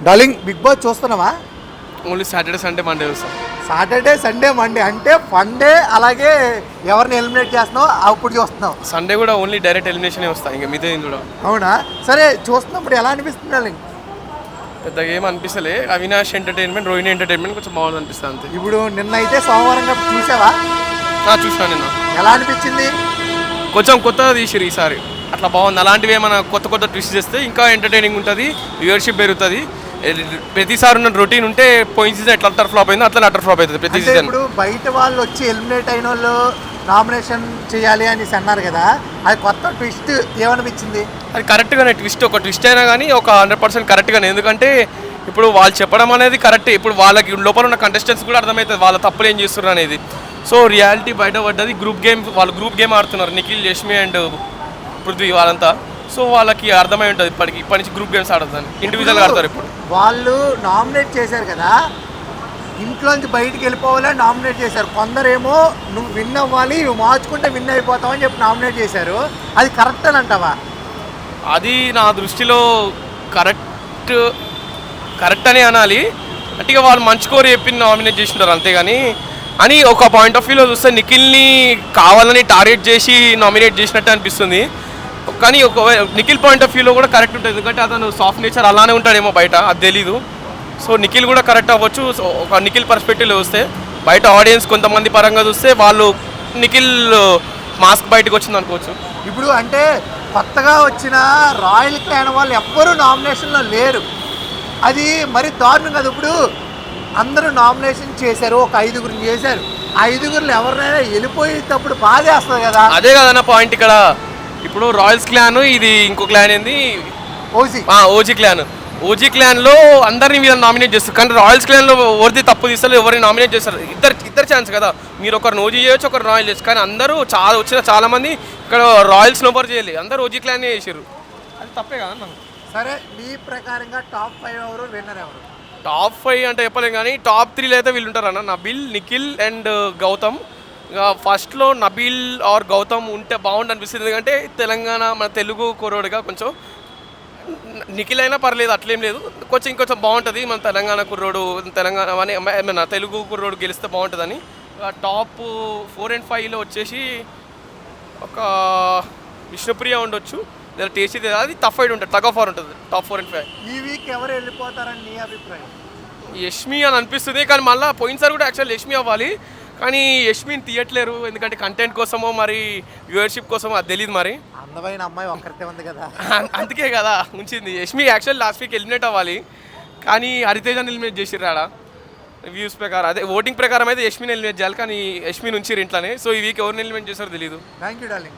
Darling big boss చూస్తున్నావా? Only Saturday Sunday Monday చూస్తాం. Saturday Sunday Monday అంటే funday, అలాగే ఎవరిని ఎలిమినేట్ చేస్తున్నావు అప్పుడు చూస్తున్నావు. సండే కూడా ఓన్లీ డైరెక్ట్ ఎలిమినేషన్ వస్తాయి, ఇంకా మిగతా ఏం కూడా. అవునా? సరే, చూస్తున్నప్పుడు ఎలా అనిపిస్తుంది డార్లింగ్? పెద్దగా ఏం అనిపిస్తలే. అవినాష్ ఎంటర్టైన్మెంట్, రోహిణి ఎంటర్టైన్మెంట్ కొంచెం బాగుంది అనిపిస్తుంది అంతే. ఇప్పుడు నిన్న అయితే సోమవారం చూసావా? చూసినా నిన్న. ఎలా అనిపించింది? కొంచెం కొత్తగా తీసిరు ఈసారి, అట్లా బాగుంది. అలాంటివి ఏమైనా కొత్త కొత్త ట్విస్ట్ చేస్తే ఇంకా ఎంటర్టైనింగ్ ఉంటుంది, వ్యూవర్షిప్ పెరుగుతుంది. ప్రతిసారి ఉన్న రొటీన్ ఉంటే పోయిన సీజన్ ఎట్లా అటర్ ఫ్లాప్ అయిందో అట్లా అటర్ ఫ్లాప్ అవుతుంది ప్రతి సీజన్. ఇప్పుడు బయట వాళ్ళు వచ్చి ఎలిమినేట్ అయిన వాళ్ళు నామినేషన్ చేయాలి అని అన్నారు కదా, అది కొత్త ట్విస్ట్ ఏమనిపించింది? అది కరెక్ట్గానే ట్విస్ట్, ఒక ట్విస్ట్ అయినా కానీ ఒక 100% కరెక్ట్గానే. ఎందుకంటే ఇప్పుడు వాళ్ళు చెప్పడం అనేది కరెక్ట్. ఇప్పుడు వాళ్ళకి లోపల ఉన్న కంటెస్టెంట్స్ కూడా అర్థమవుతుంది వాళ్ళ తప్పులు ఏం చేస్తున్నారు అనేది. సో రియాలిటీ బయట పడ్డది. గ్రూప్ గేమ్, వాళ్ళు గ్రూప్ గేమ్ ఆడుతున్నారు, నిఖిల్, యష్మి అండ్ పృథ్వీ వాళ్ళంతా. సో వాళ్ళకి అర్థమై ఉంటుంది ఇప్పటి నుంచి గ్రూప్ గేమ్స్ ఆడొద్దని. ఇండివిజువల్గా ఆడతారు. ఇప్పుడు వాళ్ళు నామినేట్ చేశారు కదా, ఇంట్లోంచి బయటికి వెళ్ళిపోవాలని నామినేట్ చేశారు. కొందరేమో నువ్వు విన్ అవ్వాలి, నువ్వు మార్చుకుంటే విన్ అయిపోతావు అని చెప్పి నామినేట్ చేశారు. అది కరెక్ట్ అని అంటావా? అది నా దృష్టిలో కరెక్ట్ అని అనాలి. అంటే ఇక వాళ్ళు మంచి కోరి చెప్పి నామినేట్ చేసింటారు అంతేగాని అని ఒక పాయింట్ ఆఫ్ వ్యూలో చూస్తే నిఖిల్ని కావాలని టార్గెట్ చేసి నామినేట్ చేసినట్టు అనిపిస్తుంది. కానీ ఒక నిఖిల్ పాయింట్ ఆఫ్ వ్యూలో కూడా కరెక్ట్ ఉంటుంది, ఎందుకంటే అతను సాఫ్ట్ నేచర్ అలానే ఉంటాడేమో బయట, అది తెలీదు. సో నిఖిల్ కూడా కరెక్ట్ అవ్వచ్చు. సో ఒక నిఖిల్ పర్స్పెక్టివ్లో చూస్తే, బయట ఆడియన్స్ కొంతమంది పరంగా చూస్తే వాళ్ళు నిఖిల్ మాస్క్ బయటకు వచ్చింది అనుకోవచ్చు. ఇప్పుడు అంటే కొత్తగా వచ్చిన రాయల్ క్లాన్ వాళ్ళు ఎవ్వరూ నామినేషన్లో లేరు, అది మరి దారుణం కదా. ఇప్పుడు అందరూ నామినేషన్ చేశారు, ఒక 5గురిని చేశారు. ఆ 5గురిలో ఎవరినైనా వెళ్ళిపోయేటప్పుడు బాధేస్తుంది కదా. అదే కదన్న పాయింట్ ఇక్కడ. ఇప్పుడు రాయల్స్ క్లాన్, ఇది ఇంకో క్లాన్ ఏంది, ఓజీ క్లాన్లో అందరినీ వీళ్ళని నామినేట్ చేస్తారు. కానీ రాయల్స్ క్లాన్లో ఎవరిది తప్పు తీస్తారు, ఎవరిని నామినేట్ చేస్తారు. ఇద్దరు ఛాన్స్ కదా. మీరు ఒకరిని ఓజీ చేయొచ్చు, ఒకరు రాయల్ చేయొచ్చు. కానీ అందరూ చాలా మంది ఇక్కడ రాయల్స్ నోబర్ చేయాలి, అందరూ ఓజీ క్లాన్ చేసారు. అది తప్పే కదా నాకు. సరే, మీ ప్రకారంగా టాప్ 5 ఎవరు, విన్నర్ ఎవరు? టాప్ 5 అంటే చెప్పలేం, కానీ టాప్ 3లో అయితే వీళ్ళు ఉంటారన్న, నబీల్, నిఖిల్ అండ్ గౌతమ్. ఫస్ట్లో నబీల్ ఆర్ గౌతమ్ ఉంటే బాగుండు అనిపిస్తుంది, ఎందుకంటే తెలంగాణ మన తెలుగు కుర్రోడుగా కొంచెం. నిఖిల్ అయినా పర్లేదు, అట్లేం లేదు, ఇంకొంచెం బాగుంటుంది. మన తెలంగాణ కుర్రోడు, తెలంగాణ అని మన తెలుగు కుర్రోడు గెలిస్తే బాగుంటుందని. టాప్ 4 and 5లో వచ్చేసి ఒక విష్ణుప్రియ ఉండొచ్చు, లేదా టేస్టీ, అది టఫ్ ఫైట్ ఉంటుంది, టగ్ ఆఫ్ వార్ ఉంటుంది టాప్ 4 and 5. ఈ వీక్ ఎవరు వెళ్ళిపోతారని నీ అభిప్రాయం? యష్మి అని అనిపిస్తుంది, కానీ మళ్ళీ పోయినసారి కూడా యాక్చువల్ యష్మి అవ్వాలి, కానీ యష్మిని తీయట్లేరు. ఎందుకంటే కంటెంట్ కోసమో మరి వ్యూవర్షిప్ కోసమో అది తెలియదు. మరి అందమైన అమ్మాయి ఒక్కరితే ఉంది కదా, అందుకే కదా ఉంచింది. Yashmi actual last week eliminate అవ్వాలి, కానీ హరితేజని ఎలిమినేట్ చేసిర్రు ఆడ. వ్యూస్ ప్రకారం, అదే ఓటింగ్ ప్రకారం అయితే యష్మిని ఎలిమినేట్ చేయాలి, కానీ యష్మిని ఉంచిర్రు ఇంట్లోనే. సో ఈ వీక్ ఎవరిని ఎలిమినేట్ చేస్తారో తెలియదు. Thank you darling.